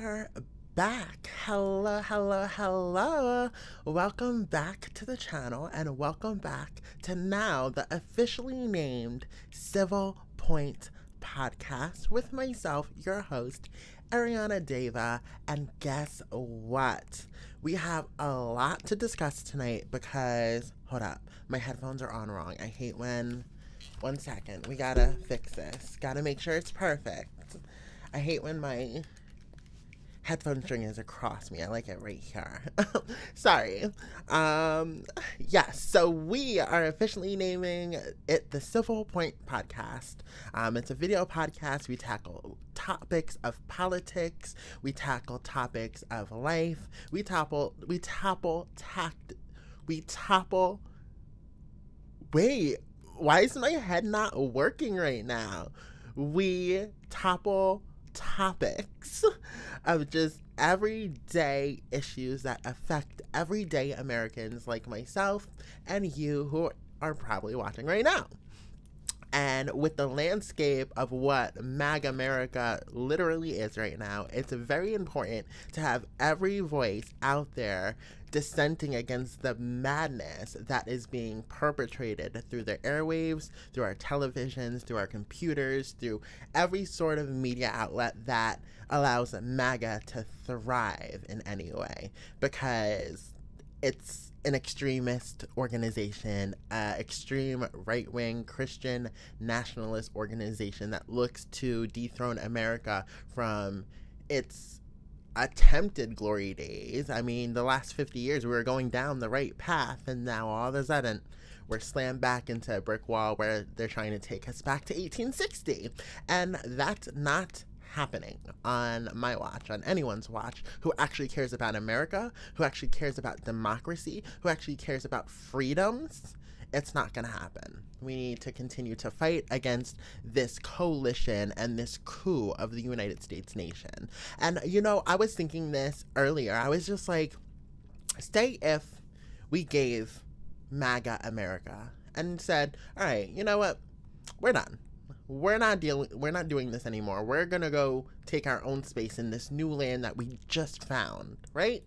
are back. Hello. Welcome back to the channel and welcome back to now the officially named Civil Point Podcast with myself, your host, Ariana Deva. And guess what? We have a lot to discuss tonight because, hold up, my headphones are on wrong. I hate when, 1 second, we gotta fix this. Gotta make sure it's perfect. I hate when my headphone string is across me. I like it right here. Sorry. Yes, so we are officially naming it the Civil Point Podcast. It's a video podcast. We tackle topics of politics. We tackle topics of life. Wait, why is my head not working right now? We topple topics of just everyday issues that affect everyday Americans like myself and you who are probably watching right now. And with the landscape of what MAGA America literally is right now, it's very important to have every voice out there dissenting against the madness that is being perpetrated through the airwaves, through our televisions, through our computers, through every sort of media outlet that allows MAGA to thrive in any way, because it's an extremist organization, extreme right-wing Christian nationalist organization that looks to dethrone America from its attempted glory days. I mean, the last 50 years we were going down the right path, and now all of a sudden we're slammed back into a brick wall where they're trying to take us back to 1860. And that's not happening on my watch, on anyone's watch who actually cares about America, who actually cares about democracy, who actually cares about freedoms. It's not going to happen. We need to continue to fight against this coalition and this coup of the United States nation. And, you know, I was thinking this earlier. I was just like, say if we gave MAGA America and said, all right, you know what? We're done. We're not doing this anymore. We're going to go take our own space in this new land that we just found, right?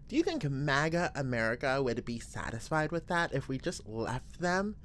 Do you think MAGA America would be satisfied with that if we just left them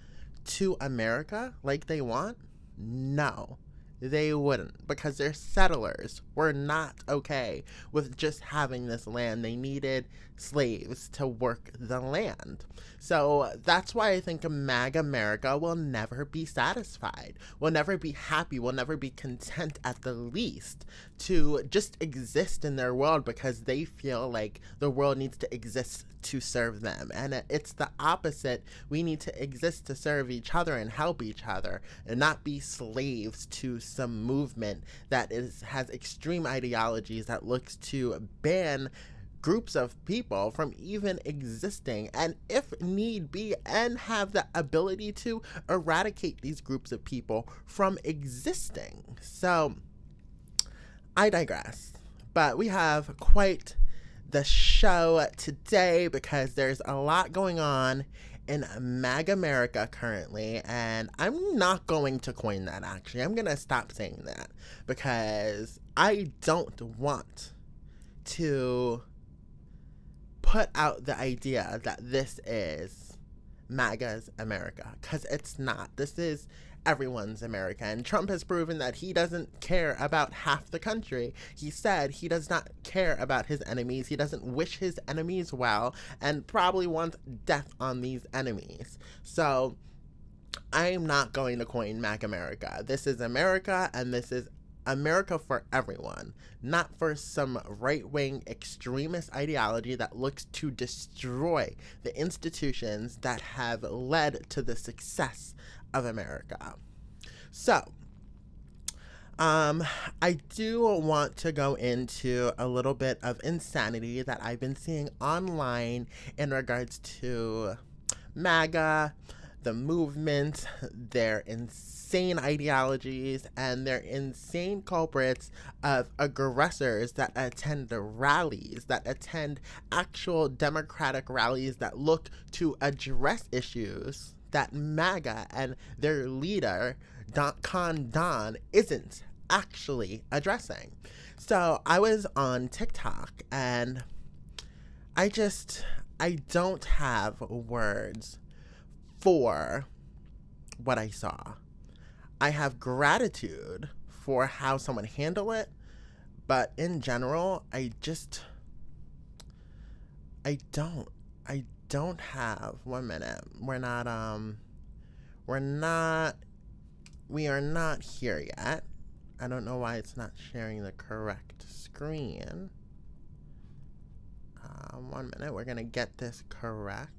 to America like they want? No, they wouldn't, because their settlers were not okay with just having this land. They needed slaves to work the land. So that's why I think MAGA America will never be satisfied, will never be happy, will never be content at the least to just exist in their world, because they feel like the world needs to exist to serve them. And it's the opposite. We need to exist to serve each other and help each other, and not be slaves to some movement that has extreme ideologies that looks to ban groups of people from even existing, and if need be, and have the ability to eradicate these groups of people from existing. So I digress, but we have quite the show today because there's a lot going on in MAGA America currently, and I'm not going to coin that. Actually, I'm gonna stop saying that because I don't want to put out the idea that this is MAGA's America, because it's not. This is everyone's America, and Trump has proven that he doesn't care about half the country. He said he does not care about his enemies. He doesn't wish his enemies well, and probably wants death on these enemies. So I'm not going to coin MAGA America. This is America, and this is America for everyone, not for some right-wing extremist ideology that looks to destroy the institutions that have led to the success of America. So, I do want to go into a little bit of insanity that I've been seeing online in regards to MAGA, the movement, their insane ideologies, and their insane culprits of aggressors that attend the rallies, that attend actual democratic rallies that look to address issues that MAGA and their leader, Don isn't actually addressing. So I was on TikTok and I don't have words for what I saw. I have gratitude for how someone handled it, but in general, I don't have 1 minute. We are not here yet. I don't know why it's not sharing the correct screen. 1 minute, we're gonna get this correct.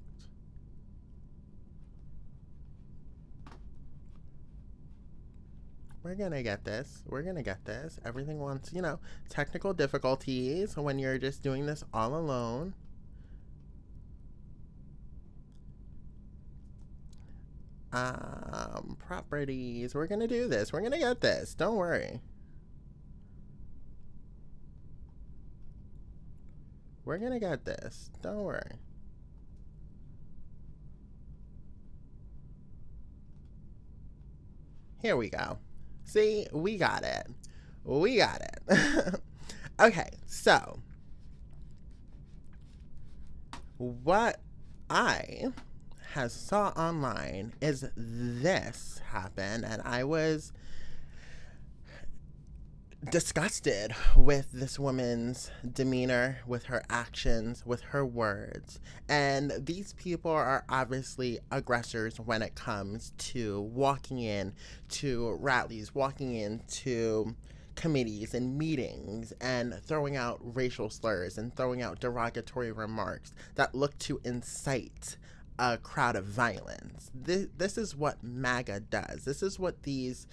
We're gonna get this. Everything wants, technical difficulties when you're just doing this all alone. Properties. We're gonna do this. We're gonna get this. Don't worry. We're gonna get this. Don't worry. Here we go. See, we got it. Okay, so what I has saw online is this happen, and I was disgusted with this woman's demeanor, with her actions, with her words. And these people are obviously aggressors when it comes to walking in to rallies, walking into committees and meetings and throwing out racial slurs and throwing out derogatory remarks that look to incite a crowd of violence. This is what MAGA does. This is what these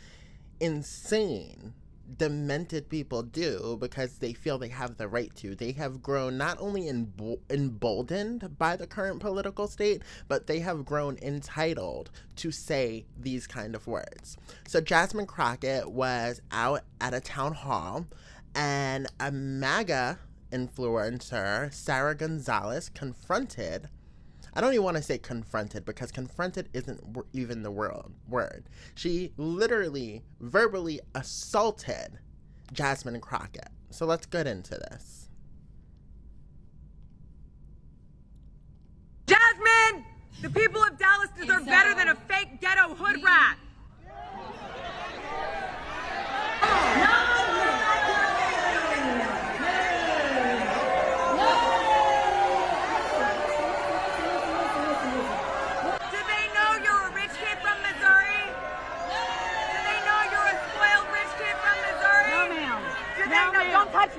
insane, demented people do because they feel they have the right to. They have grown not only emboldened by the current political state, but they have grown entitled to say these kind of words. So Jasmine Crockett was out at a town hall, and a MAGA influencer, Sara Gonzales, confronted. I don't even want to say confronted because confronted isn't even the word. She literally verbally assaulted Jasmine Crockett. So let's get into this. Jasmine! The people of Dallas deserve better than a fake ghetto hood rat.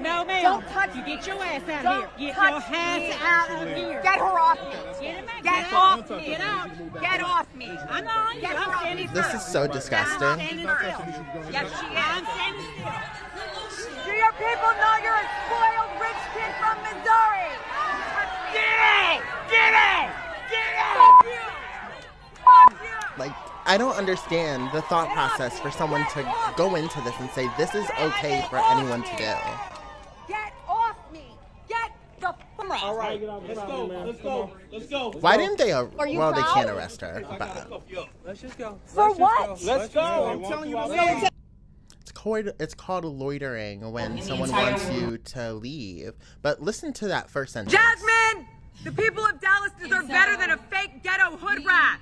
No, ma'am. Don't touch you. Me. Get your ass out Don't of here. Get touch your ass me. out of here. Get her off me. Get off me. Get out. Get off me. I know. Get her off me. This is so disgusting. Yes, she is. I'm standing still. Do your people know you're a spoiled rich kid from Missouri? Get it! Get it! Get it! Fuck you! Fuck you! Like, I don't understand the thought process for someone to go into this and say this is okay for anyone to do. Get off me! Get the fuck All right, let's go. Why didn't they? you They proud? can't arrest her. But Let's just go. For what? Let's go. I'm telling you to it's called loitering when someone wants you to leave. But listen to that first sentence. Jasmine! The people of Dallas deserve better than a fake ghetto hood rat.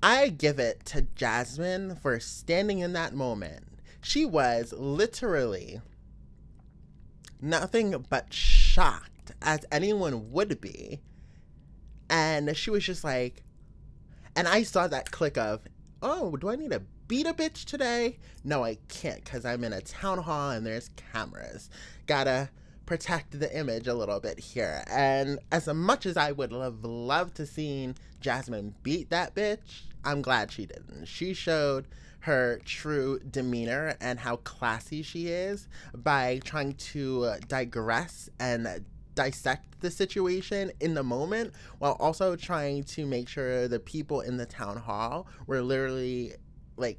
I give it to Jasmine for standing in that moment. She was literally nothing but shocked, as anyone would be. And she was just like, and I saw that click of, oh, do I need to beat a bitch today? No, I can't, because I'm in a town hall and there's cameras. Gotta protect the image a little bit here. And as much as I would have loved to seen Jasmine beat that bitch, I'm glad she didn't. She showed her true demeanor and how classy she is by trying to digress and dissect the situation in the moment while also trying to make sure the people in the town hall were literally like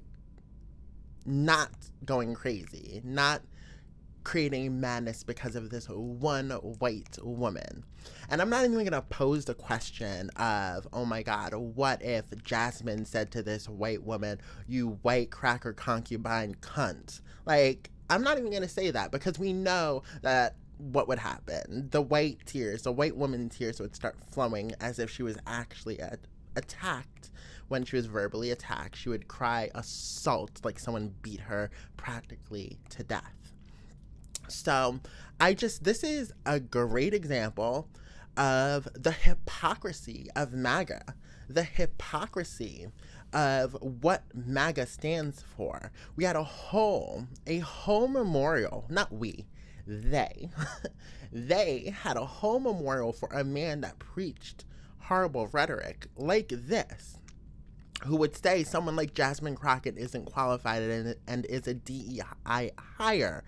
not going crazy, not creating madness because of this one white woman. And I'm not even going to pose the question of, oh my God, what if Jasmine said to this white woman, you white cracker concubine cunt? Like, I'm not even going to say that, because we know that what would happen. The white woman tears would start flowing as if she was actually attacked. When she was verbally attacked, she would cry assault, like someone beat her practically to death. So this is a great example of the hypocrisy of MAGA, the hypocrisy of what MAGA stands for. We had a whole memorial, not we, they had a whole memorial for a man that preached horrible rhetoric like this, who would say someone like Jasmine Crockett isn't qualified and is a DEI hire.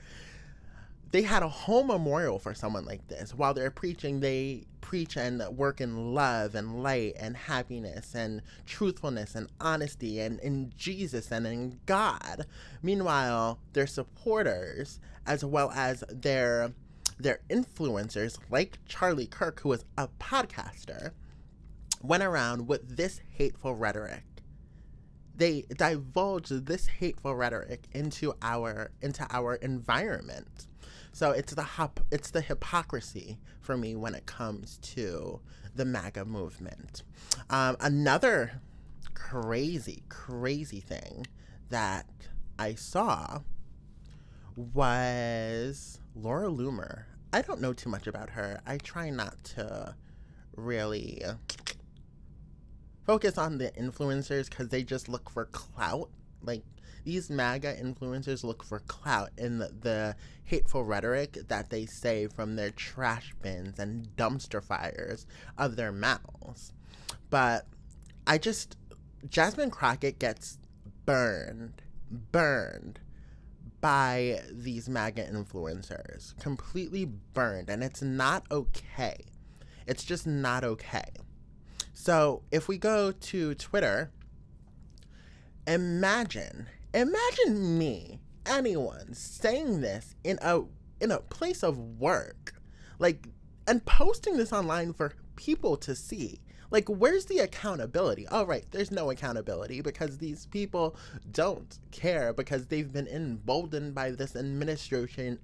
They had a whole memorial for someone like this. While they're preaching, they preach and work in love and light and happiness and truthfulness and honesty and in Jesus and in God. Meanwhile, their supporters, as well as their influencers, like Charlie Kirk, who was a podcaster, went around with this hateful rhetoric. They divulged this hateful rhetoric into our environment. So it's the hypocrisy for me when it comes to the MAGA movement. Another crazy thing that I saw was Laura Loomer. I don't know too much about her. I try not to really focus on the influencers because they just look for clout. Like, these MAGA influencers look for clout in the hateful rhetoric that they say from their trash bins and dumpster fires of their mouths. But Jasmine Crockett gets burned by these MAGA influencers. Completely burned. And it's not okay. It's just not okay. So if we go to Twitter, imagine me, anyone, saying this in a place of work, like, and posting this online for people to see. Like, where's the accountability? Oh, right, there's no accountability because these people don't care because they've been emboldened by this administration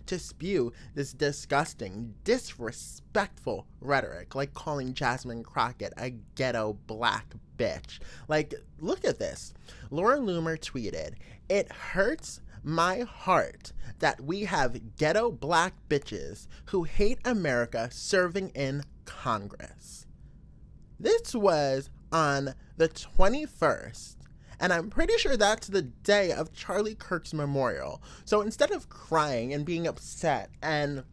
to spew this disgusting, disrespectful rhetoric, like calling Jasmine Crockett a ghetto black bitch. Like, look at this. Laura Loomer tweeted, "It hurts my heart that we have ghetto black bitches who hate America serving in Congress." This was on the 21st, and I'm pretty sure that's the day of Charlie Kirk's memorial. So instead of crying and being upset and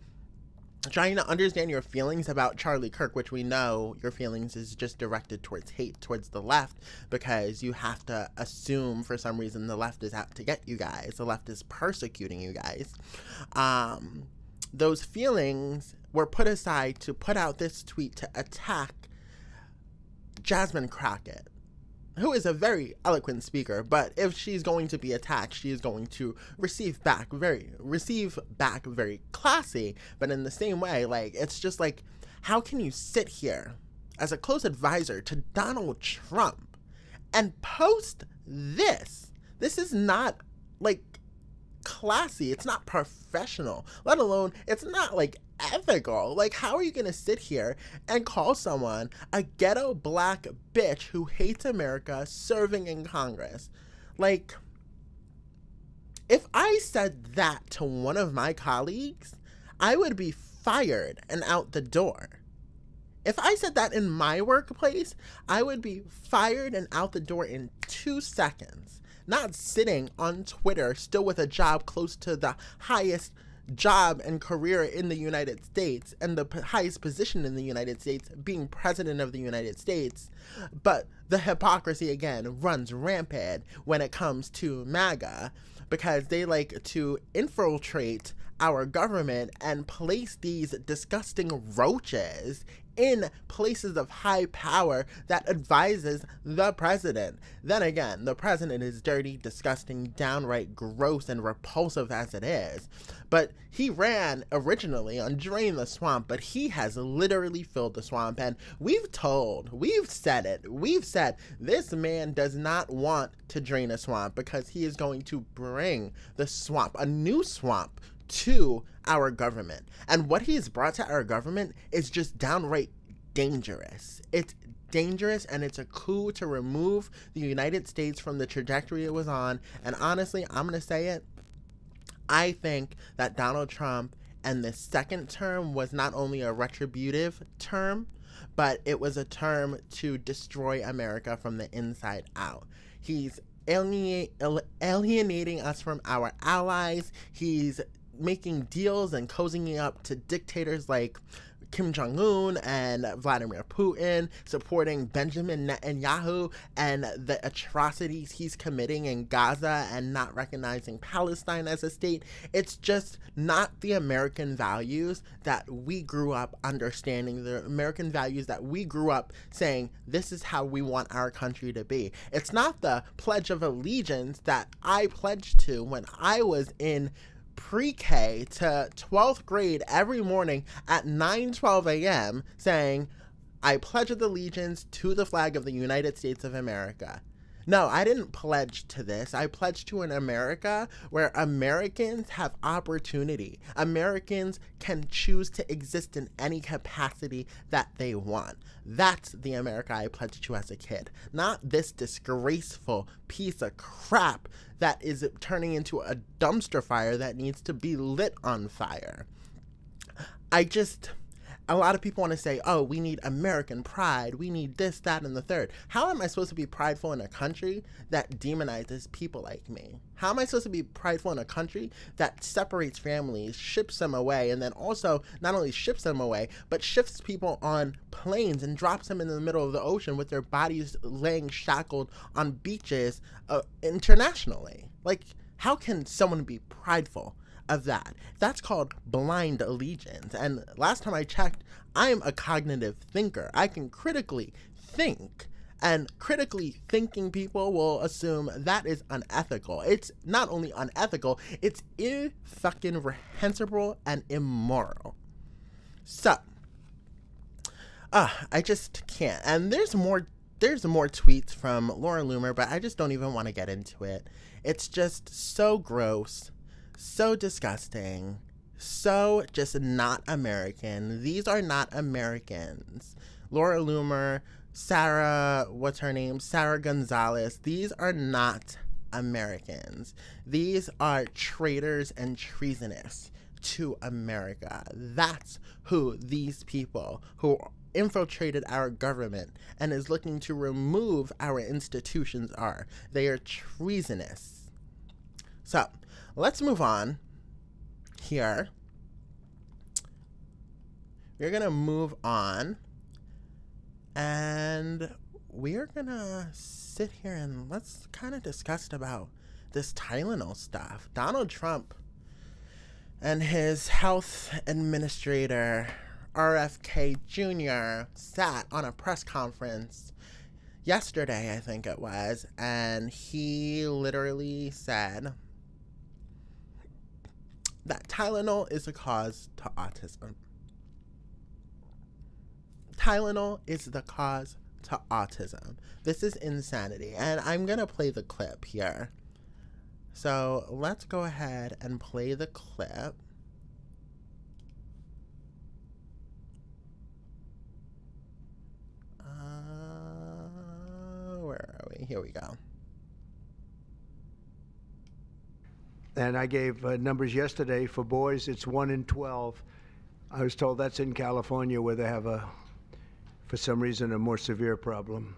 trying to understand your feelings about Charlie Kirk, which we know your feelings is just directed towards hate towards the left, because you have to assume for some reason the left is out to get you guys. The left is persecuting you guys. Those feelings were put aside to put out this tweet to attack Jasmine Crockett, who is a very eloquent speaker, but if she's going to be attacked, she is going to receive back very classy. But in the same way, like, it's just like, how can you sit here as a close advisor to Donald Trump and post this? This is not, like, classy. It's not professional, let alone it's not, like, ethical. Like, how are you gonna sit here and call someone a ghetto black bitch who hates America serving in Congress? Like, if I said that to one of my colleagues, I would be fired and out the door. If I said that in my workplace, I would be fired and out the door in 2 seconds. Not sitting on Twitter still with a job close to the highest job and career in the United States and the highest position in the United States, being president of the United States. But the hypocrisy, again, runs rampant when it comes to MAGA, because they like to infiltrate our government and place these disgusting roaches in places of high power that advises the president. Then again, the president is dirty, disgusting, downright gross, and repulsive as it is. But he ran originally on Drain the Swamp, but he has literally filled the swamp. And we've said this man does not want to drain a swamp because he is going to bring the swamp, a new swamp, to our government. And what he has brought to our government is just downright dangerous. It's dangerous, and it's a coup to remove the United States from the trajectory it was on. And honestly, I'm going to say it, I think that Donald Trump and the second term was not only a retributive term, but it was a term to destroy America from the inside out. He's alienating us from our allies. He's making deals and cozying up to dictators like Kim Jong-un and Vladimir Putin, supporting Benjamin Netanyahu and the atrocities he's committing in Gaza and not recognizing Palestine as a state. It's just not the American values that we grew up understanding, the American values that we grew up saying, this is how we want our country to be. It's not the Pledge of Allegiance that I pledged to when I was in pre-K to 12th grade every morning at 9:12 a.m. saying, I pledge allegiance to the flag of the United States of America. No, I didn't pledge to this. I pledged to an America where Americans have opportunity. Americans can choose to exist in any capacity that they want. That's the America I pledged to as a kid. Not this disgraceful piece of crap that is turning into a dumpster fire that needs to be lit on fire. A lot of people want to say, oh, we need American pride. We need this, that, and the third. How am I supposed to be prideful in a country that demonizes people like me? How am I supposed to be prideful in a country that separates families, ships them away, and then also not only ships them away, but shifts people on planes and drops them in the middle of the ocean with their bodies laying shackled on beaches internationally? Like, how can someone be prideful of that? That's called blind allegiance. And last time I checked, I'm a cognitive thinker. I can critically think, and critically thinking people will assume that is unethical. It's not only unethical, it's fucking reprehensible and immoral. So, I just can't. And there's more tweets from Laura Loomer, but I just don't even want to get into it. It's just so gross, so disgusting, so just not American. These are not Americans. Laura Loomer, Sara Gonzales, these are not Americans. These are traitors and treasonous to America. That's who these people who infiltrated our government and is looking to remove our institutions are. They are treasonous. So, let's move on here. We're going to move on, and we're going to sit here and let's kind of discuss about this Tylenol stuff. Donald Trump and his health administrator, RFK Jr., sat on a press conference yesterday, I think it was, and he literally said that Tylenol is the cause to autism. Tylenol is the cause to autism. This is insanity. And I'm going to play the clip here. So let's go ahead and play the clip. Where are we? Here we go. And I gave numbers yesterday. For boys, it's 1 in 12. I was told that's in California, where they have for some reason, a more severe problem.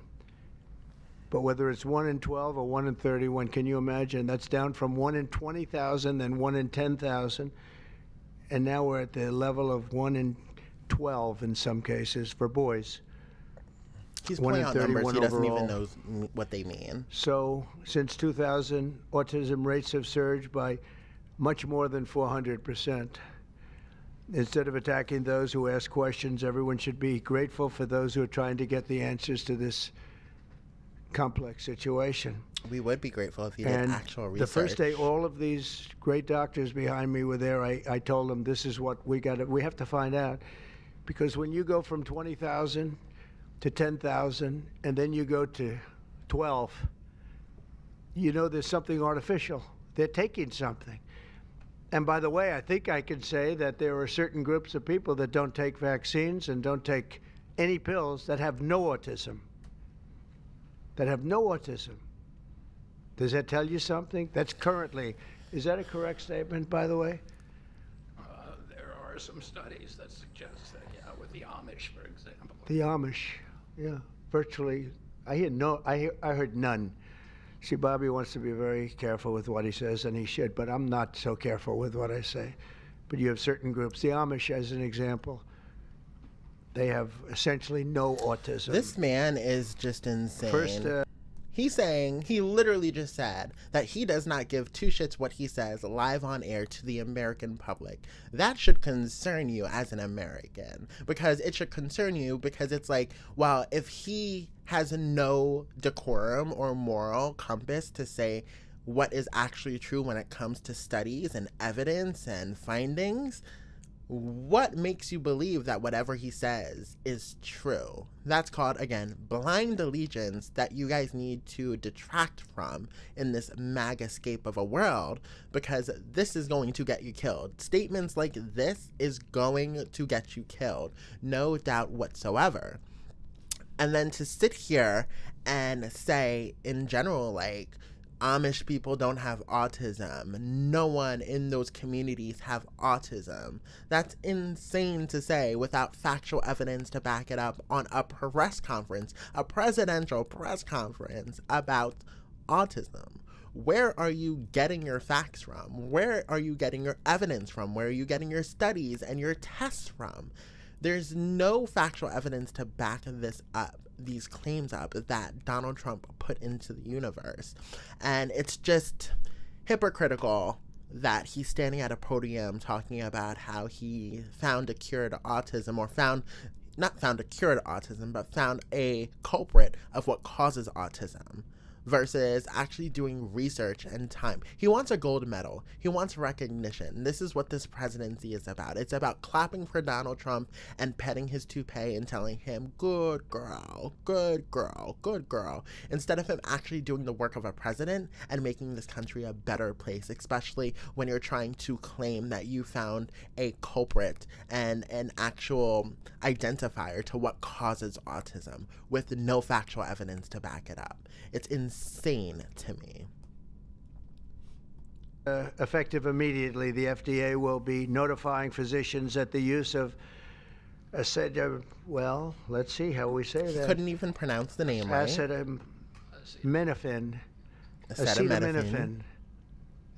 But whether it's 1 in 12 or 1 in 31, can you imagine? That's down from 1 in 20,000, then 1 in 10,000. And now we're at the level of 1 in 12 in some cases for boys. He's playing out numbers. He doesn't even know what they mean. So since 2000, autism rates have surged by much more than 400%. Instead of attacking those who ask questions, everyone should be grateful for those who are trying to get the answers to this complex situation. We would be grateful if you did actual research. The first day all of these great doctors behind me were there, I told them this is what we have to find out. Because when you go from 20,000 to 10,000 and then you go to 12, you know there's something artificial. They're taking something. And by the way, I think I can say that there are certain groups of people that don't take vaccines and don't take any pills that have no autism. That have no autism. Does that tell you something? That's currently, is that a correct statement, by the way? There are some studies that suggest that, yeah, with the Amish, for example. The Amish, yeah, virtually. I heard none. See, Bobby wants to be very careful with what he says, and he should, but I'm not so careful with what I say. But you have certain groups. The Amish, as an example, they have essentially no autism. This man is just insane. First, he literally just said that he does not give two shits what he says live on air to the American public. That should concern you as an American, because it should concern you because it's like, well, if he has no decorum or moral compass to say what is actually true when it comes to studies and evidence and findings, what makes you believe that whatever he says is true? That's called, again, blind allegiance that you guys need to detract from in this MAGA-scape of a world, because this is going to get you killed. Statements like this is going to get you killed, no doubt whatsoever. And then to sit here and say, in general, like, Amish people don't have autism. No one in those communities have autism. That's insane to say without factual evidence to back it up on a press conference, a presidential press conference about autism. Where are you getting your facts from? Where are you getting your evidence from? Where are you getting your studies and your tests from? There's no factual evidence to back this up, these claims up that Donald Trump put into the universe. And it's just hypocritical that he's standing at a podium talking about how he found a cure to autism, or not found a cure to autism, but found a culprit of what causes autism, versus actually doing research and time. He wants a gold medal. He wants recognition. This is what this presidency is about. It's about clapping for Donald Trump and petting his toupee and telling him, good girl, good girl, good girl, instead of him actually doing the work of a president and making this country a better place, especially when you're trying to claim that you found a culprit and an actual identifier to what causes autism with no factual evidence to back it up. It's insane to me. Effective immediately, the FDA will be notifying physicians that the use of well, let's see how we say that. Couldn't even pronounce the name right. Acetaminophen. Acetaminophen.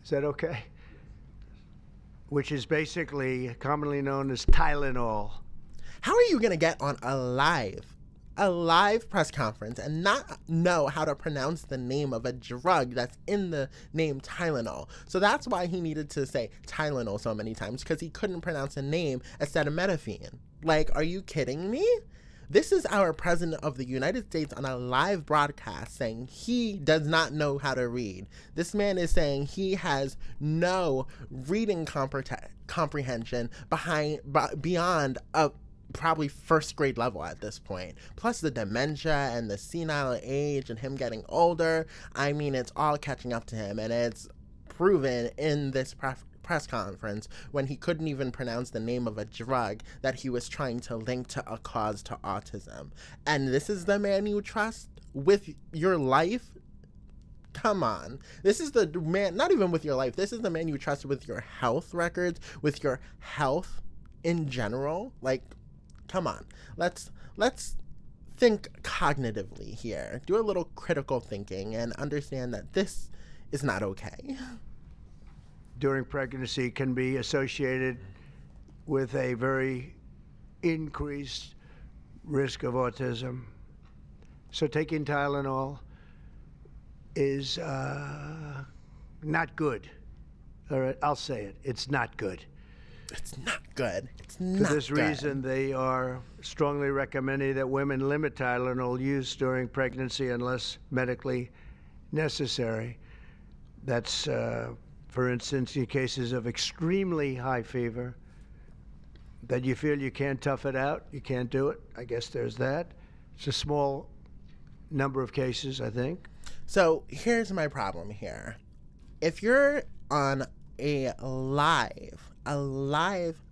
Is that okay? Which is basically commonly known as Tylenol. How are you going to get on a live press conference and not know how to pronounce the name of a drug that's in the name Tylenol? So that's why he needed to say Tylenol so many times, because he couldn't pronounce the name acetaminophen. Like, are you kidding me? This is our president of the United States on a live broadcast saying he does not know how to read. This man is saying he has no reading comprehension beyond a probably first grade level at this point. Plus the dementia and the senile age and him getting older. I mean, it's all catching up to him, and it's proven in this press conference when he couldn't even pronounce the name of a drug that he was trying to link to a cause to autism. And this is the man you trust with your life? Come on. This is the man, not even with your life, this is the man you trust with your health records, with your health in general. Like, come on. Let's think cognitively here. Do a little critical thinking and understand that this is not okay. During pregnancy can be associated with a very increased risk of autism. So taking Tylenol is not good. All right, I'll say it. It's not good. It's not good. It's For not this good. reason, they are strongly recommending that women limit Tylenol use during pregnancy unless medically necessary. That's, for instance, in cases of extremely high fever, that you feel you can't tough it out, you can't do it. I guess there's that. It's a small number of cases, I think. So here's my problem here. If you're on a live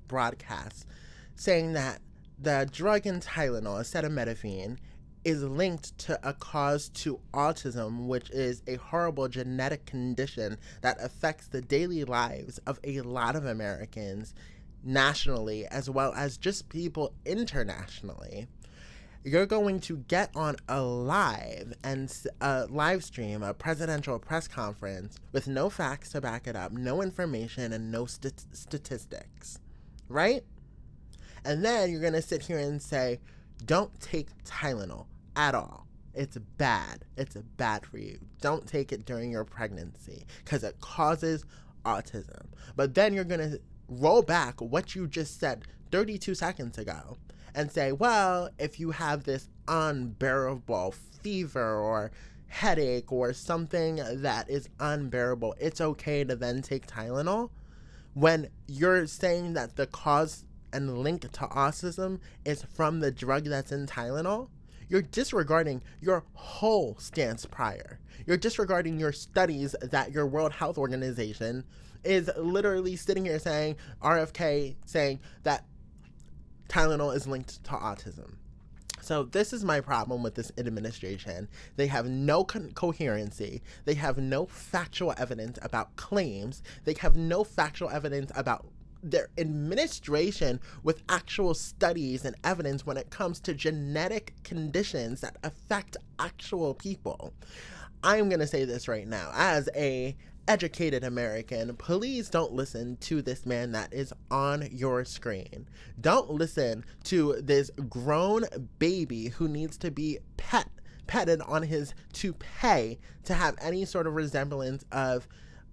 broadcast saying that the drug in Tylenol, acetaminophen, is linked to a cause to autism, which is a horrible genetic condition that affects the daily lives of a lot of Americans nationally, as well as just people internationally, you're going to get on a live stream, a presidential press conference with no facts to back it up, no information, and no statistics, right? And then you're going to sit here and say, don't take Tylenol at all. It's bad. It's bad for you. Don't take it during your pregnancy because it causes autism. But then you're going to roll back what you just said 32 seconds ago and say, well, if you have this unbearable fever or headache or something that is unbearable, it's okay to then take Tylenol, when you're saying that the cause and link to autism is from the drug that's in Tylenol. You're disregarding your whole stance prior. You're disregarding your studies that your World Health Organization is literally sitting here saying, RFK saying that Tylenol is linked to autism. So this is my problem with this administration. They have no coherency. They have no factual evidence about claims. They have no factual evidence about their administration with actual studies and evidence when it comes to genetic conditions that affect actual people. I'm going to say this right now. As a educated American, please don't listen to this man that is on your screen. Don't listen to this grown baby who needs to be petted on his toupee to have any sort of resemblance of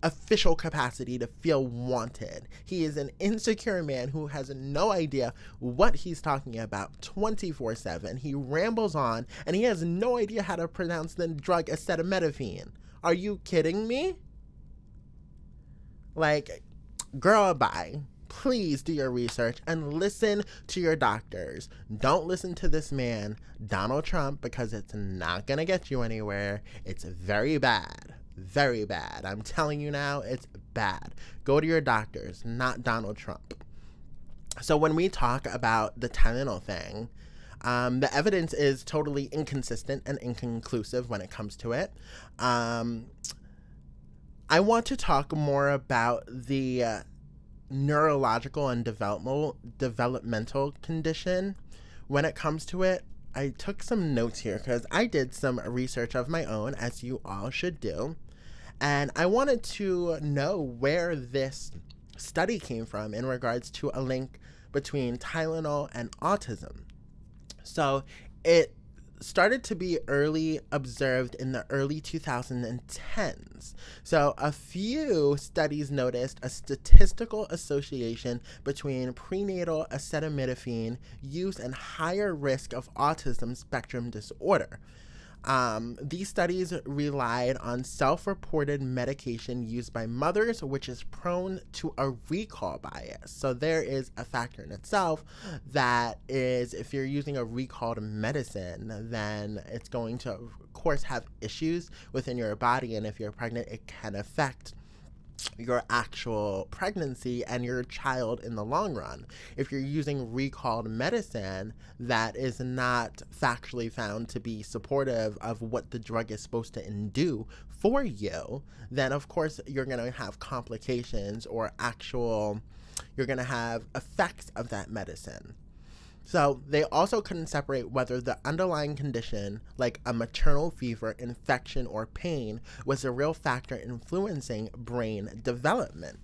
official capacity to feel wanted. He is an insecure man who has no idea what he's talking about 24/7. He rambles on and he has no idea how to pronounce the drug acetaminophen. Are you kidding me? Like, girl, bye. Please do your research and listen to your doctors. Don't listen to this man, Donald Trump, because it's not going to get you anywhere. It's very bad. Very bad. I'm telling you now, it's bad. Go to your doctors, not Donald Trump. So when we talk about the Tylenol thing, the evidence is totally inconsistent and inconclusive when it comes to it. I want to talk more about the neurological and developmental condition when it comes to it. I took some notes here because I did some research of my own, as you all should do. And I wanted to know where this study came from in regards to a link between Tylenol and autism. So it started to be early observed in the early 2010s. So a few studies noticed a statistical association between prenatal acetaminophen use and higher risk of autism spectrum disorder. These studies relied on self-reported medication used by mothers, which is prone to a recall bias. So there is a factor in itself that is, if you're using a recalled medicine, then it's going to, of course, have issues within your body. And if you're pregnant, it can affect your actual pregnancy and your child in the long run. If you're using recalled medicine that is not factually found to be supportive of what the drug is supposed to do for you, then of course you're going to have complications or you're going to have effects of that medicine. So they also couldn't separate whether the underlying condition, like a maternal fever, infection, or pain, was a real factor influencing brain development.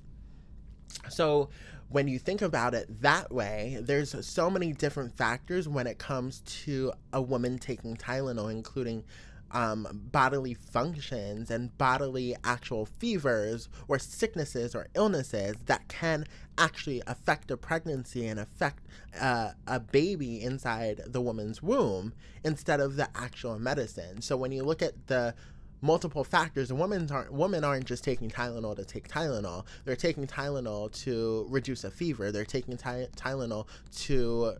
So when you think about it that way, there's so many different factors when it comes to a woman taking Tylenol, including bodily functions and bodily actual fevers or sicknesses or illnesses that can actually affect a pregnancy and affect a baby inside the woman's womb instead of the actual medicine. So when you look at the multiple factors, women aren't just taking Tylenol to take Tylenol. They're taking Tylenol to reduce a fever. They're taking Tylenol to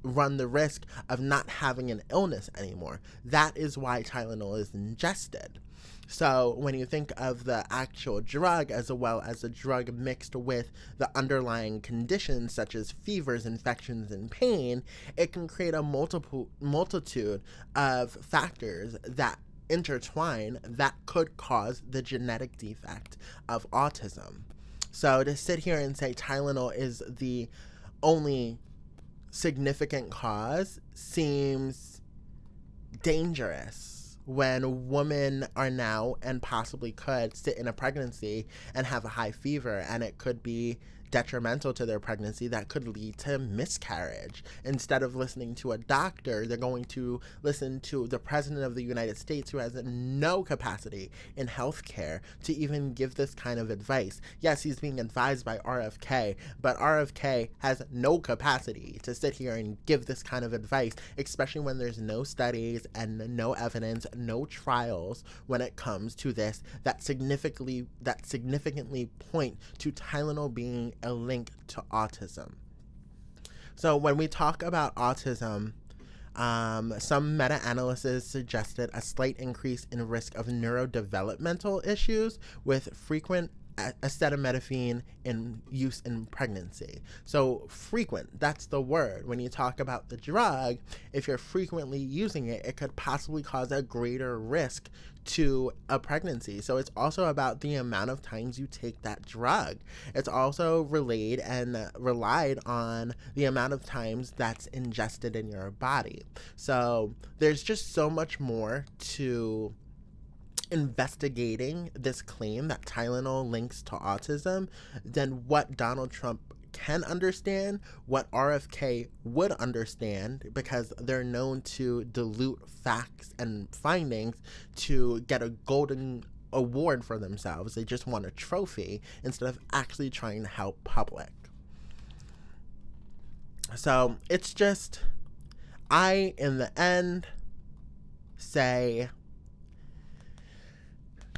run the risk of not having an illness anymore. That is why Tylenol is ingested. So when you think of the actual drug as well as the drug mixed with the underlying conditions such as fevers, infections, and pain, it can create a multitude of factors that intertwine that could cause the genetic defect of autism. So to sit here and say Tylenol is the only significant cause seems dangerous when women are now and possibly could sit in a pregnancy and have a high fever, and it could be detrimental to their pregnancy that could lead to miscarriage. Instead of listening to a doctor, they're going to listen to the President of the United States, who has no capacity in healthcare to even give this kind of advice. Yes, he's being advised by RFK, but RFK has no capacity to sit here and give this kind of advice, especially when there's no studies and no evidence, no trials when it comes to this that significantly point to Tylenol being a link to autism. So when we talk about autism, some meta-analysis suggested a slight increase in risk of neurodevelopmental issues with frequent acetaminophen in use in pregnancy. So frequent, that's the word. When you talk about the drug, if you're frequently using it, it could possibly cause a greater risk to a pregnancy. So it's also about the amount of times you take that drug. It's also relied on the amount of times that's ingested in your body. So there's just so much more to investigating this claim that Tylenol links to autism than what Donald Trump can understand, what RFK would understand, because they're known to dilute facts and findings to get a golden award for themselves. They just want a trophy instead of actually trying to help public. So it's just, I, in the end, say,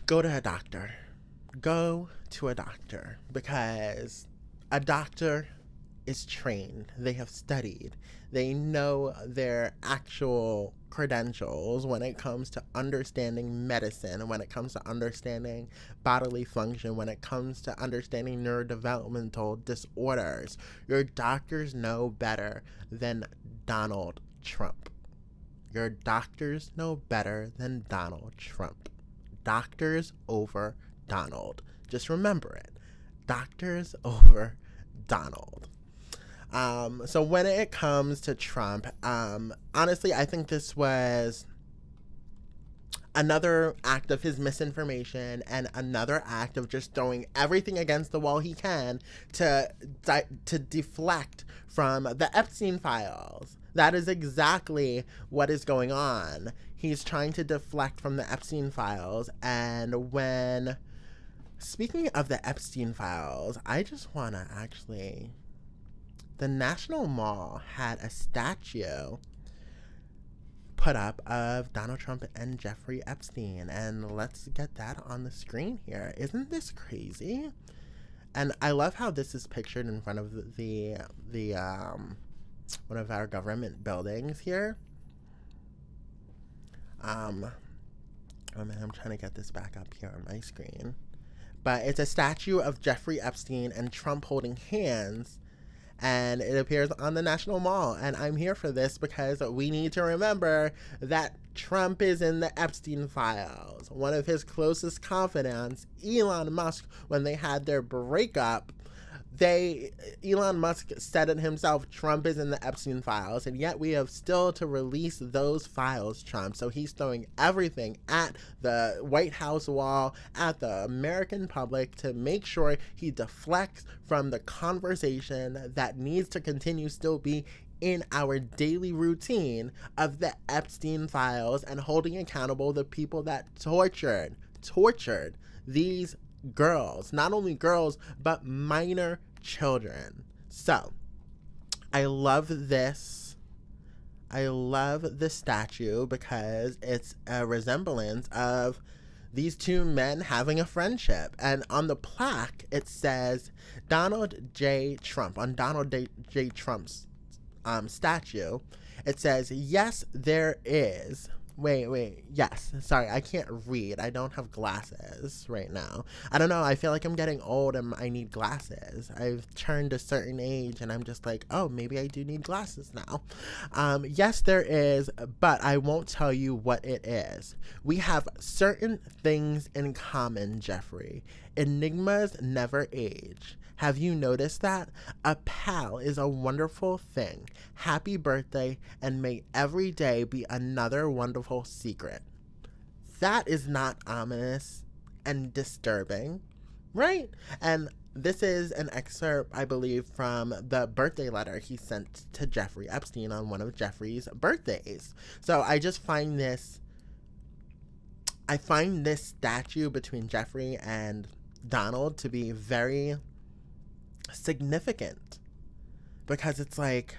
go to a doctor. Go to a doctor, because a doctor is trained. They have studied. They know their actual credentials when it comes to understanding medicine, when it comes to understanding bodily function, when it comes to understanding neurodevelopmental disorders. Your doctors know better than Donald Trump. Your doctors know better than Donald Trump. Doctors over Donald. Just remember it. Doctors over Donald. So when it comes to Trump, honestly, I think this was another act of his misinformation and another act of just throwing everything against the wall he can to deflect from the Epstein files. That is exactly what is going on. He's trying to deflect from the Epstein files. And when, speaking of the Epstein files, I just want to actually, the National Mall had a statue put up of Donald Trump and Jeffrey Epstein. And let's get that on the screen here. Isn't this crazy? And I love how this is pictured in front of the one of our government buildings here. Oh man, I'm trying to get this back up here on my screen. But it's a statue of Jeffrey Epstein and Trump holding hands, and it appears on the National Mall. And I'm here for this because we need to remember that Trump is in the Epstein files. One of his closest confidants, Elon Musk, when they had their breakup, Elon Musk said it himself, Trump is in the Epstein files, and yet we have still to release those files, Trump. So he's throwing everything at the White House wall, at the American public, to make sure he deflects from the conversation that needs to continue still be in our daily routine of the Epstein files and holding accountable the people that tortured these girls, not only girls, but minor children. So, I love this. I love the statue because it's a resemblance of these two men having a friendship. And on the plaque, it says Donald J. Trump. On Donald J. Trump's statue, it says, yes, there is. Yes. Sorry, I can't read. I don't have glasses right now. I don't know. I feel like I'm getting old and I need glasses. I've turned a certain age and I'm just like, oh, maybe I do need glasses now. Yes, there is, but I won't tell you what it is. We have certain things in common, Jeffrey. Enigmas never age. Have you noticed that? A pal is a wonderful thing. Happy birthday, and may every day be another wonderful secret. That is not ominous and disturbing, right? And this is an excerpt, I believe, from the birthday letter he sent to Jeffrey Epstein on one of Jeffrey's birthdays. So I just find this statue between Jeffrey and Donald to be very significant, because it's like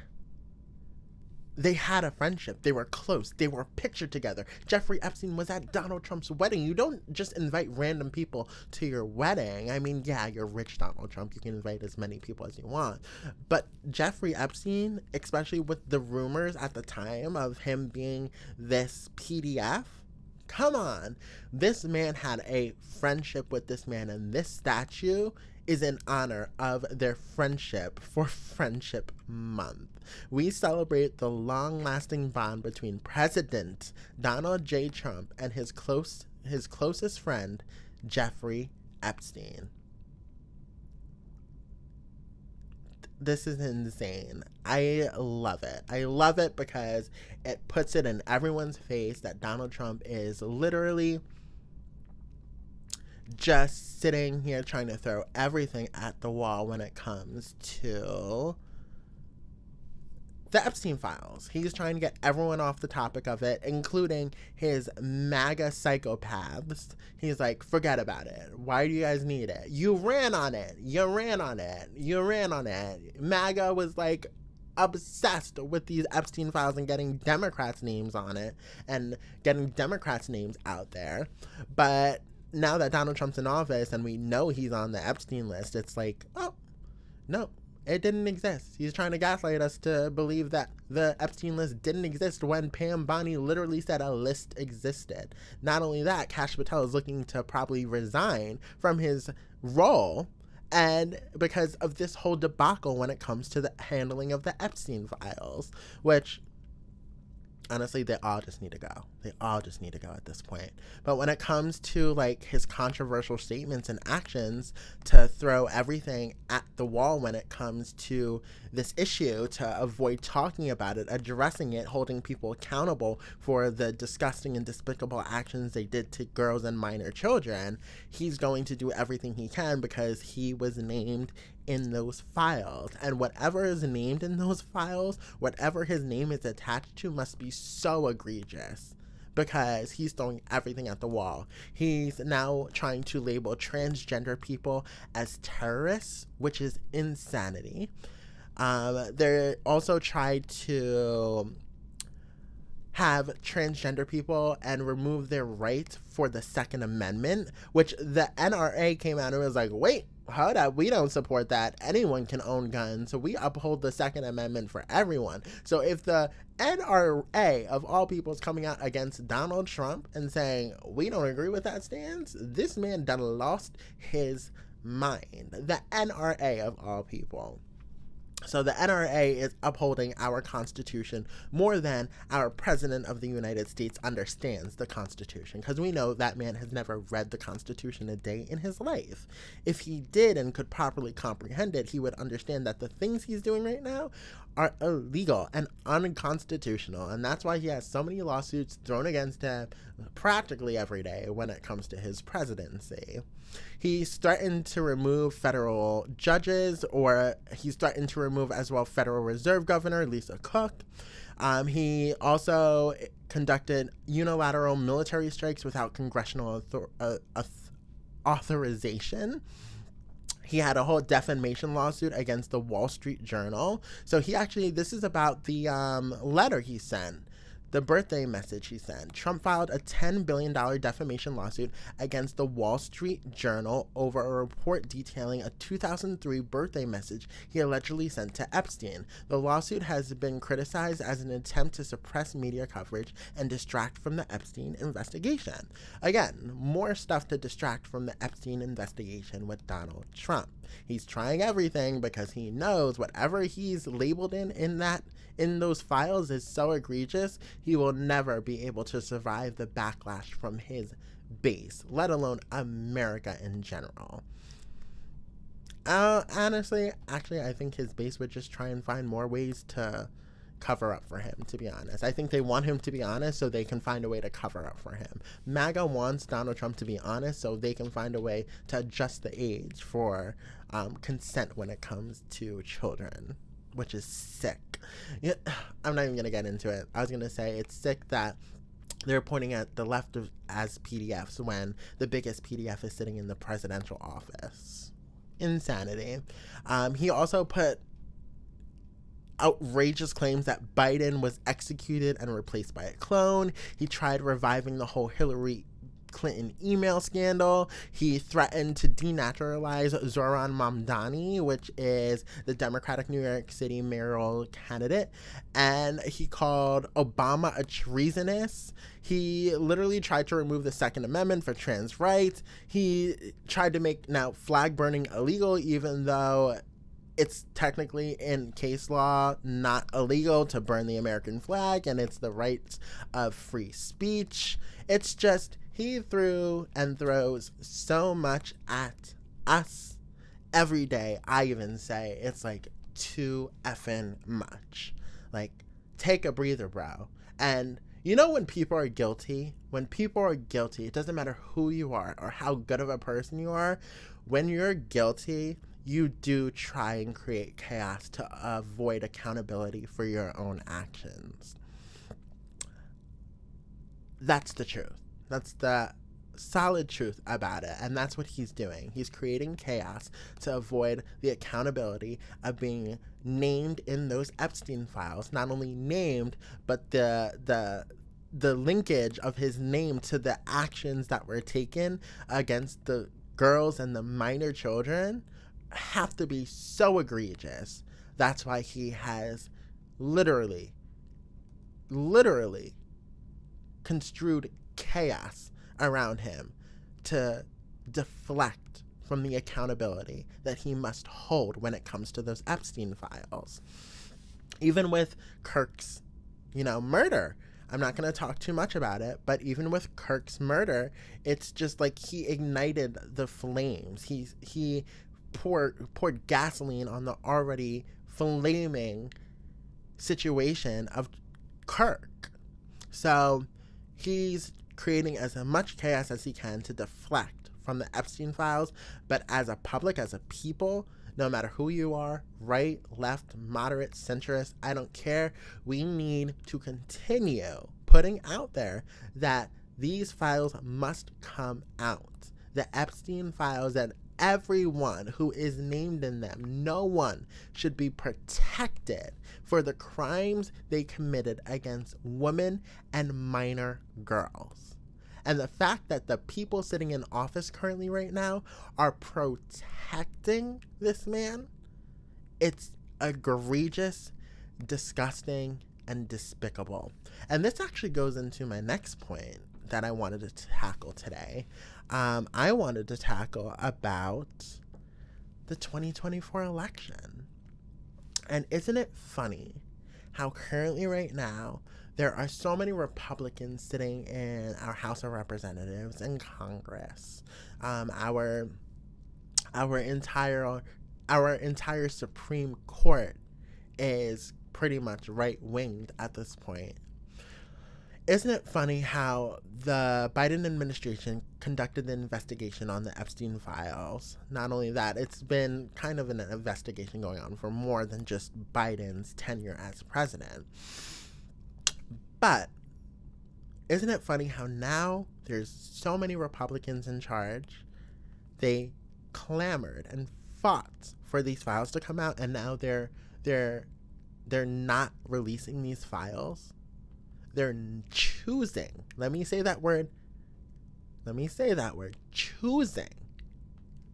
they had a friendship, they were close, they were pictured together. Jeffrey Epstein was at Donald Trump's wedding. You don't just invite random people to your wedding. I mean, yeah, you're rich, Donald Trump, you can invite as many people as you want, but Jeffrey Epstein, especially with the rumors at the time of him being this PDF, come on, this man had a friendship with this man, and this statue is in honor of their friendship for Friendship Month. We celebrate the long-lasting bond between President Donald J. Trump and his closest friend, Jeffrey Epstein. This is insane. I love it. I love it because it puts it in everyone's face that Donald Trump is literally just sitting here trying to throw everything at the wall when it comes to the Epstein files. He's trying to get everyone off the topic of it, including his MAGA psychopaths. He's like, forget about it. Why do you guys need it? You ran on it. MAGA was like obsessed with these Epstein files and getting Democrats' names on it and getting Democrats' names out there. But now that Donald Trump's in office and we know he's on the Epstein list, it's like, oh, no, it didn't exist. He's trying to gaslight us to believe that the Epstein list didn't exist when Pam Bondi literally said a list existed. Not only that, Kash Patel is looking to probably resign from his role, and because of this whole debacle when it comes to the handling of the Epstein files, which honestly, they all just need to go. They all just need to go at this point. But when it comes to like his controversial statements and actions to throw everything at the wall when it comes to this issue, to avoid talking about it, addressing it, holding people accountable for the disgusting and despicable actions they did to girls and minor children, he's going to do everything he can because he was named in those files, and whatever is named in those files, whatever his name is attached to, must be so egregious because he's throwing everything at the wall. He's now trying to label transgender people as terrorists, which is insanity. They also tried to have transgender people and remove their rights for the Second Amendment, which the NRA came out and was like, wait, hold up, we don't support that. Anyone can own guns, so we uphold the Second Amendment for everyone. So if the NRA, of all people, is coming out against Donald Trump and saying, we don't agree with that stance, this man done lost his mind. The NRA, of all people. So the NRA is upholding our Constitution more than our President of the United States understands the Constitution, because we know that man has never read the Constitution a day in his life. If he did and could properly comprehend it, he would understand that the things he's doing right now are illegal and unconstitutional, and that's why he has so many lawsuits thrown against him practically every day when it comes to his presidency. He's threatened to remove federal judges, or he's threatened to remove as well Federal Reserve Governor Lisa Cook. He also conducted unilateral military strikes without congressional authorization. He had a whole defamation lawsuit against the Wall Street Journal. So this is about the letter he sent, the birthday message he sent. Trump filed a $10 billion defamation lawsuit against the Wall Street Journal over a report detailing a 2003 birthday message he allegedly sent to Epstein. The lawsuit has been criticized as an attempt to suppress media coverage and distract from the Epstein investigation. Again, more stuff to distract from the Epstein investigation with Donald Trump. He's trying everything because he knows whatever he's labeled in those files is so egregious, he will never be able to survive the backlash from his base, let alone America in general. Honestly, I think his base would just try and find more ways to cover up for him, to be honest. I think they want him to be honest so they can find a way to cover up for him. MAGA wants Donald Trump to be honest so they can find a way to adjust the age for consent when it comes to children, which is sick. Yeah, I'm not even going to get into it. I was going to say it's sick that they're pointing at the left as PDFs when the biggest PDF is sitting in the presidential office. Insanity. He also put outrageous claims that Biden was executed and replaced by a clone. He tried reviving the whole Hillary Clinton email scandal. He threatened to denaturalize Zoran Mamdani, which is the Democratic New York City mayoral candidate, and he called Obama a treasonous. He literally tried to remove the Second Amendment for trans rights. He tried to make now flag burning illegal, even though it's technically in case law not illegal to burn the American flag, and it's the rights of free speech. It's just, he threw and throws so much at us every day. I even say it's like too effing much. Like, take a breather, bro. And you know when people are guilty? When people are guilty, it doesn't matter who you are or how good of a person you are. When you're guilty, you do try and create chaos to avoid accountability for your own actions. That's the truth. That's the solid truth about it. And that's what he's doing. He's creating chaos to avoid the accountability of being named in those Epstein files. Not only named, but the linkage of his name to the actions that were taken against the girls and the minor children have to be so egregious. That's why he has literally construed chaos around him to deflect from the accountability that he must hold when it comes to those Epstein files. Even with Kirk's, murder, I'm not going to talk too much about it, but even with Kirk's murder, it's just like he ignited the flames. He poured gasoline on the already flaming situation of Kirk. So he's creating as much chaos as he can to deflect from the Epstein files, but as a public, as a people, no matter who you are, right, left, moderate, centrist, I don't care. We need to continue putting out there that these files must come out. The Epstein files, that everyone who is named in them, no one should be protected for the crimes they committed against women and minor girls. And the fact that the people sitting in office currently right now are protecting this man, it's egregious, disgusting, and despicable. And this actually goes into my next point that I wanted to tackle today. I wanted to tackle about the 2024 election. And isn't it funny how currently right now there are so many Republicans sitting in our House of Representatives and Congress. Our entire Supreme Court is pretty much right-winged at this point. Isn't it funny how the Biden administration conducted the investigation on the Epstein files? Not only that, it's been kind of an investigation going on for more than just Biden's tenure as president. But isn't it funny how now there's so many Republicans in charge? They clamored and fought for these files to come out, and now they're not releasing these files. They're choosing, let me say that word, choosing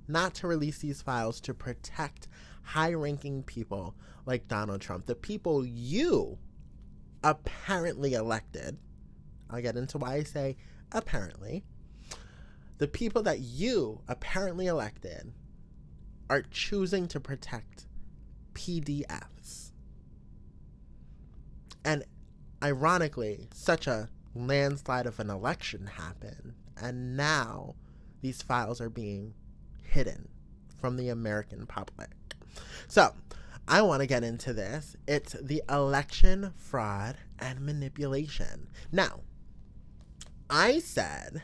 not to release these files to protect high-ranking people like Donald Trump, the people you apparently elected. I'll get into why I say apparently. The people that you apparently elected are choosing to protect PDFs. And ironically, such a landslide of an election happened, and now these files are being hidden from the American public. So, I want to get into this. It's the election fraud and manipulation. Now, I said,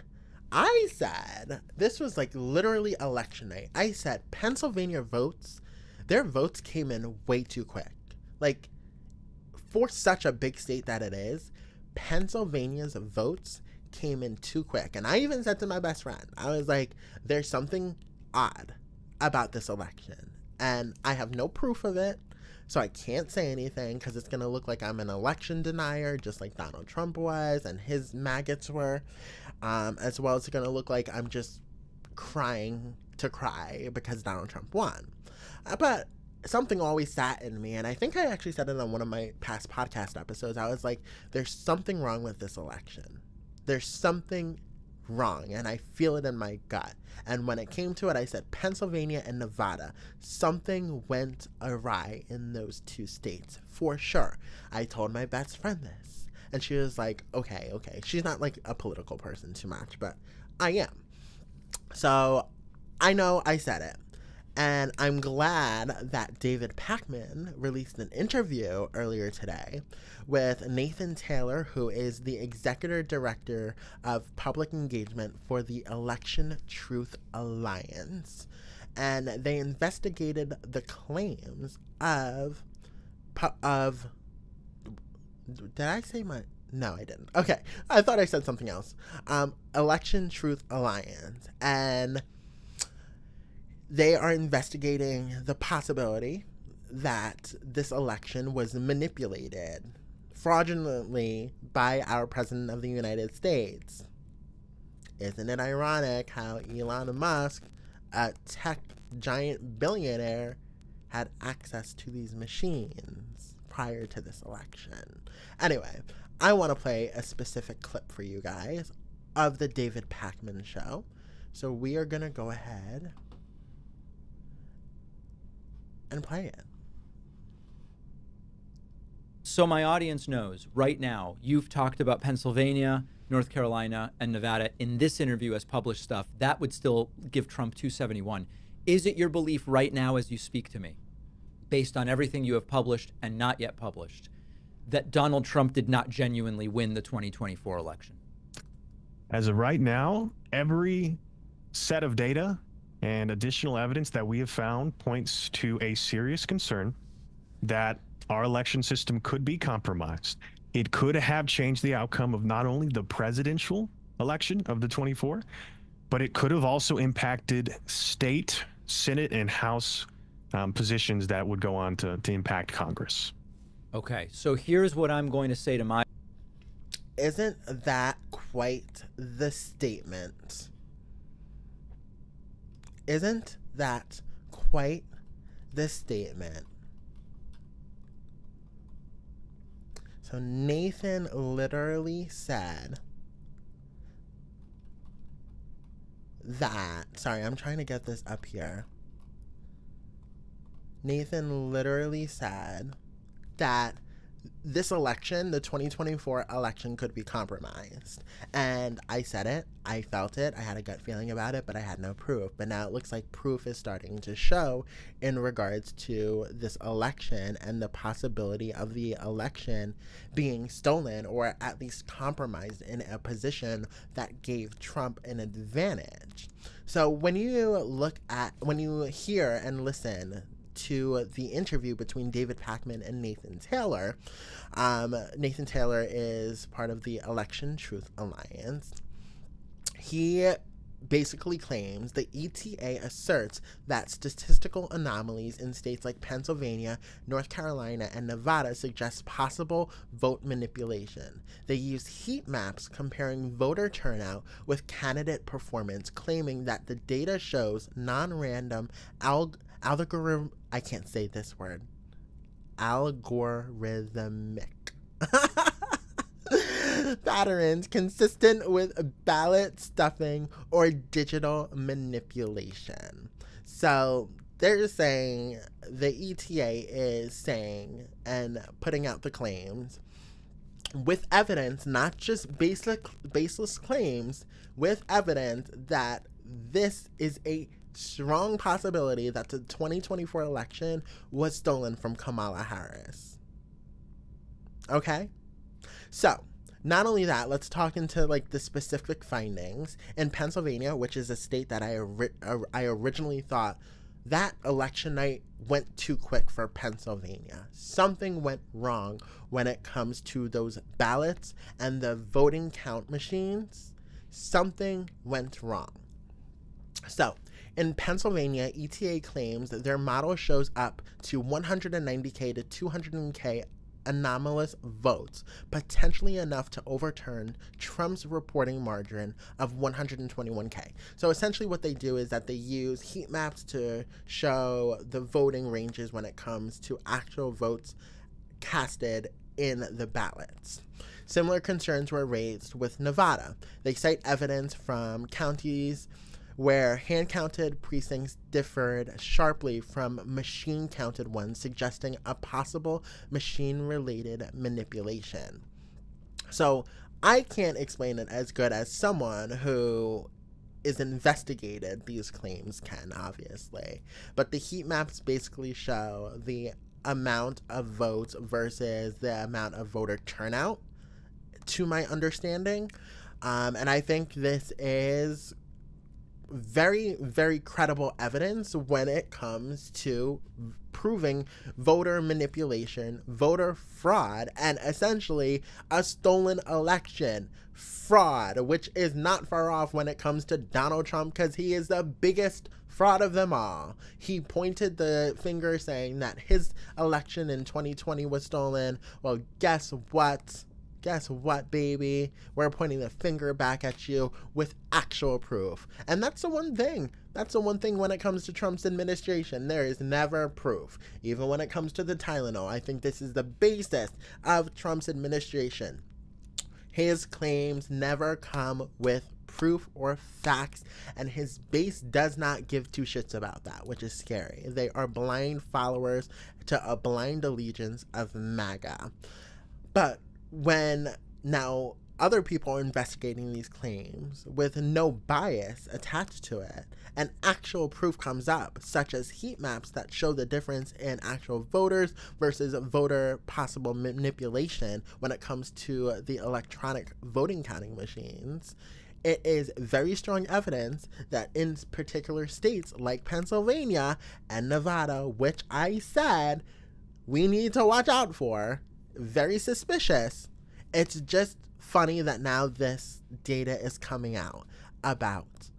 this was like literally election night. I said Pennsylvania votes, their votes came in way too quick. Like, for such a big state that it is, Pennsylvania's votes came in too quick. And I even said to my best friend, I was like, there's something odd about this election. And I have no proof of it, so I can't say anything because it's going to look like I'm an election denier, just like Donald Trump was and his maggots were. As well as it's going to look like I'm just crying to cry because Donald Trump won. But something always sat in me, and I think I actually said it on one of my past podcast episodes. I was like, there's something wrong with this election. There's something wrong, and I feel it in my gut. And when it came to it, I said Pennsylvania and Nevada. Something went awry in those two states, for sure. I told my best friend this, and she was like, okay. She's not like a political person too much, but I am. So I know I said it. And I'm glad that David Pakman released an interview earlier today with Nathan Taylor, who is the Executive Director of Public Engagement for the Election Truth Alliance. And they investigated the claims of did I say my... No, I didn't. Okay, I thought I said something else. Election Truth Alliance. And they are investigating the possibility that this election was manipulated fraudulently by our President of the United States. Isn't it ironic how Elon Musk, a tech giant billionaire, had access to these machines prior to this election? Anyway, I want to play a specific clip for you guys of the David Pakman show. So we are going to go ahead and play it. So my audience knows right now, you've talked about Pennsylvania, North Carolina, and Nevada in this interview as published stuff. That would still give Trump 271. Is it your belief right now as you speak to me, based on everything you have published and not yet published, that Donald Trump did not genuinely win the 2024 election? As of right now, every set of data and additional evidence that we have found points to a serious concern that our election system could be compromised. It could have changed the outcome of not only the presidential election of the 24, but it could have also impacted state, Senate, and House positions that would go on to impact Congress. Okay, so here's what I'm going to say to my... Isn't that quite the statement? Isn't that quite the statement? So Nathan literally said that, sorry, I'm trying to get this up here. Nathan literally said that this election, the 2024 election, could be compromised. And I said it. I felt it. I had a gut feeling about it, but I had no proof. But now it looks like proof is starting to show in regards to this election and the possibility of the election being stolen or at least compromised in a position that gave Trump an advantage. So when you hear and listen to the interview between David Pakman and Nathan Taylor. Nathan Taylor is part of the Election Truth Alliance. He basically claims the ETA asserts that statistical anomalies in states like Pennsylvania, North Carolina, and Nevada suggest possible vote manipulation. They use heat maps comparing voter turnout with candidate performance, claiming that the data shows non-random algorithmic patterns consistent with ballot stuffing or digital manipulation. So they're saying the ETA is saying and putting out the claims with evidence, not just baseless claims, with evidence that this is a strong possibility that the 2024 election was stolen from Kamala Harris. Okay? So, not only that, let's talk into like the specific findings. In Pennsylvania, which is a state that I originally thought that election night went too quick for Pennsylvania. Something went wrong when it comes to those ballots and the voting count machines. Something went wrong. So, in Pennsylvania, ETA claims that their model shows up to 190K to 200K anomalous votes, potentially enough to overturn Trump's reporting margin of 121K. So essentially what they do is that they use heat maps to show the voting ranges when it comes to actual votes casted in the ballots. Similar concerns were raised with Nevada. They cite evidence from counties where hand-counted precincts differed sharply from machine-counted ones, suggesting a possible machine-related manipulation. So I can't explain it as good as someone who is investigated these claims can, obviously. But the heat maps basically show the amount of votes versus the amount of voter turnout, to my understanding. And I think this is very, very credible evidence when it comes to proving voter manipulation, voter fraud, and essentially a stolen election fraud, which is not far off when it comes to Donald Trump, because he is the biggest fraud of them all. He pointed the finger saying that his election in 2020 was stolen. Well, guess what? Guess what, baby? We're pointing the finger back at you with actual proof. And that's the one thing. That's the one thing when it comes to Trump's administration. There is never proof. Even when it comes to the Tylenol. I think this is the basis of Trump's administration. His claims never come with proof or facts, and his base does not give two shits about that, which is scary. They are blind followers to a blind allegiance of MAGA. But when now other people are investigating these claims with no bias attached to it, and actual proof comes up, such as heat maps that show the difference in actual voters versus voter possible manipulation when it comes to the electronic voting counting machines, it is very strong evidence that in particular states like Pennsylvania and Nevada, which I said we need to watch out for, very suspicious. It's just funny that now this data is coming out about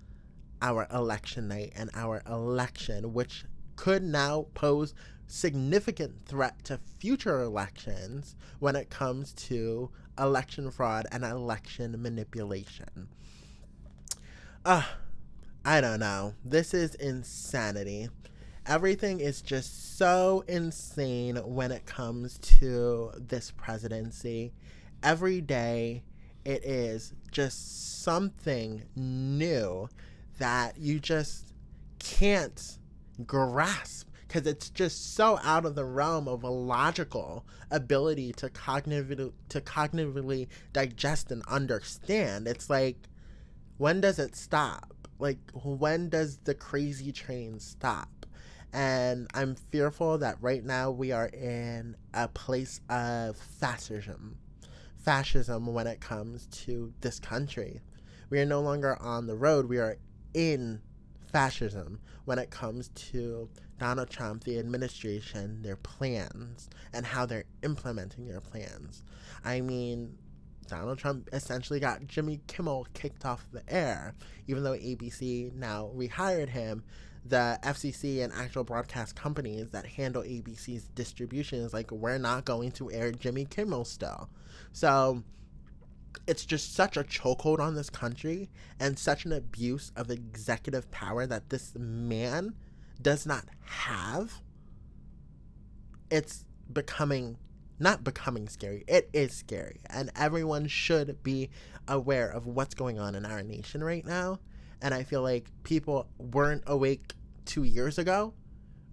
our election night and our election, which could now pose significant threat to future elections when it comes to election fraud and election manipulation. I don't know. This is insanity. Everything is just so insane when it comes to this presidency. Every day, it is just something new that you just can't grasp, because it's just so out of the realm of a logical ability to cognitively digest and understand. It's like, when does it stop? Like, when does the crazy train stop? And I'm fearful that right now we are in a place of fascism when it comes to this country. We are no longer on the road. We are in fascism when it comes to Donald Trump, the administration, their plans, and how they're implementing their plans. I mean, Donald Trump essentially got Jimmy Kimmel kicked off the air, even though ABC now rehired him. The FCC and actual broadcast companies that handle ABC's distribution is like, we're not going to air Jimmy Kimmel still. So it's just such a chokehold on this country and such an abuse of executive power that this man does not have. It's not becoming scary. It is scary. And everyone should be aware of what's going on in our nation right now. And I feel like people weren't awake 2 years ago,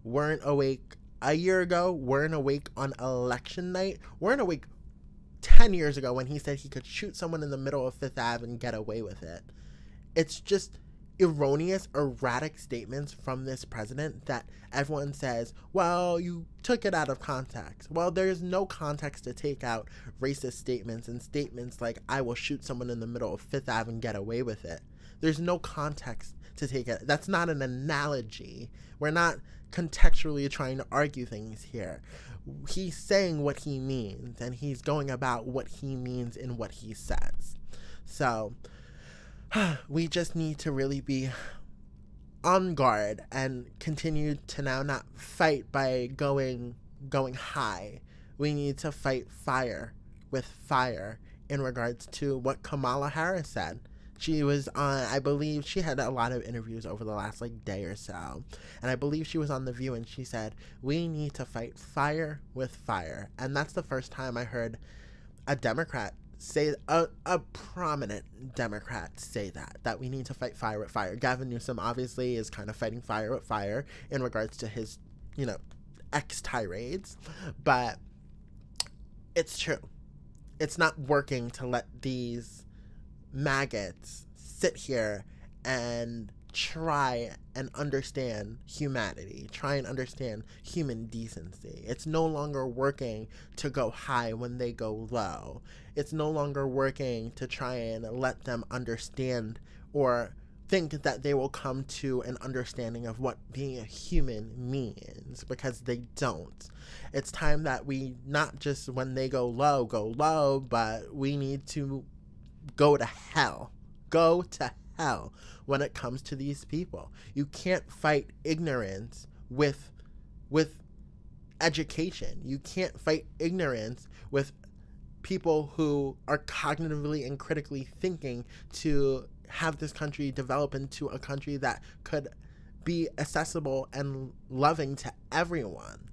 weren't awake a year ago, weren't awake on election night, weren't awake 10 years ago when he said he could shoot someone in the middle of Fifth Ave and get away with it. It's just erroneous, erratic statements from this president that everyone says, well, you took it out of context. Well, there's no context to take out racist statements and statements like, I will shoot someone in the middle of Fifth Ave and get away with it. There's no context to take it. That's not an analogy. We're not contextually trying to argue things here. He's saying what he means, and he's going about what he means in what he says. So we just need to really be on guard and continue to now not fight by going high. We need to fight fire with fire in regards to what Kamala Harris said. She was on, I believe she had a lot of interviews over the last day or so. And I believe she was on The View and she said, we need to fight fire with fire. And that's the first time I heard a Democrat say, a prominent Democrat say that we need to fight fire with fire. Gavin Newsom obviously is kind of fighting fire with fire in regards to his, ex-tirades. But it's true. It's not working to let these maggots sit here and try and understand humanity, try and understand human decency. It's no longer working to go high when they go low. It's no longer working to try and let them understand or think that they will come to an understanding of what being a human means, because they don't. It's time that we not just when they go low, but we need to go to hell when it comes to these people. You can't fight ignorance with education. You can't fight ignorance with people who are cognitively and critically thinking to have this country develop into a country that could be accessible and loving to everyone.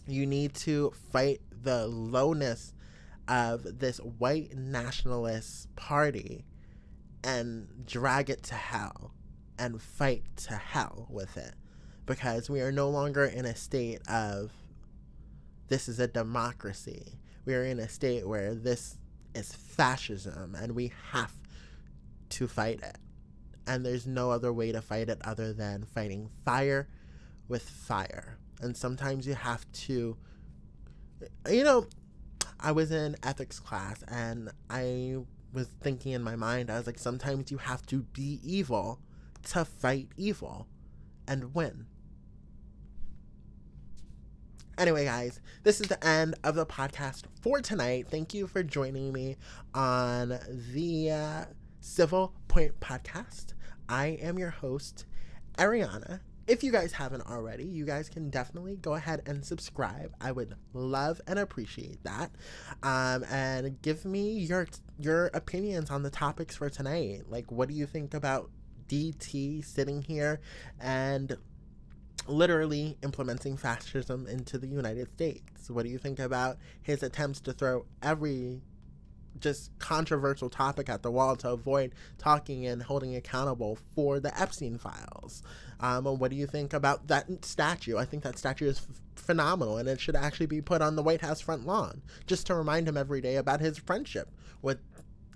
You need to fight the lowness of this white nationalist party and drag it to hell and fight to hell with it, because we are no longer in a state of this is a democracy. We are in a state where this is fascism and we have to fight it. And there's no other way to fight it other than fighting fire with fire. And sometimes you have to, I was in ethics class and I was thinking in my mind, I was like, sometimes you have to be evil to fight evil and win. Anyway, guys, this is the end of the podcast for tonight. Thank you for joining me on the Civil Point Podcast. I am your host, Ariana. If you guys haven't already, you guys can definitely go ahead and subscribe. I would love and appreciate that. And give me your opinions on the topics for tonight. Like, what do you think about DT sitting here and literally implementing fascism into the United States? What do you think about his attempts to throw every just controversial topic at the wall to avoid talking and holding accountable for the Epstein files? What do you think about that statue? I think that statue is phenomenal, and it should actually be put on the White House front lawn just to remind him every day about his friendship with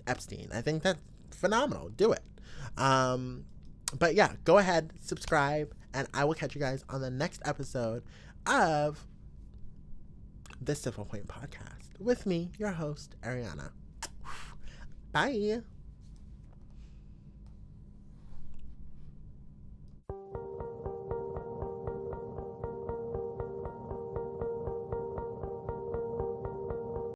Epstein. I think that's phenomenal. Do it. But yeah, go ahead, subscribe, and I will catch you guys on the next episode of the Civil Point Podcast with me, your host, Ariana. Bye.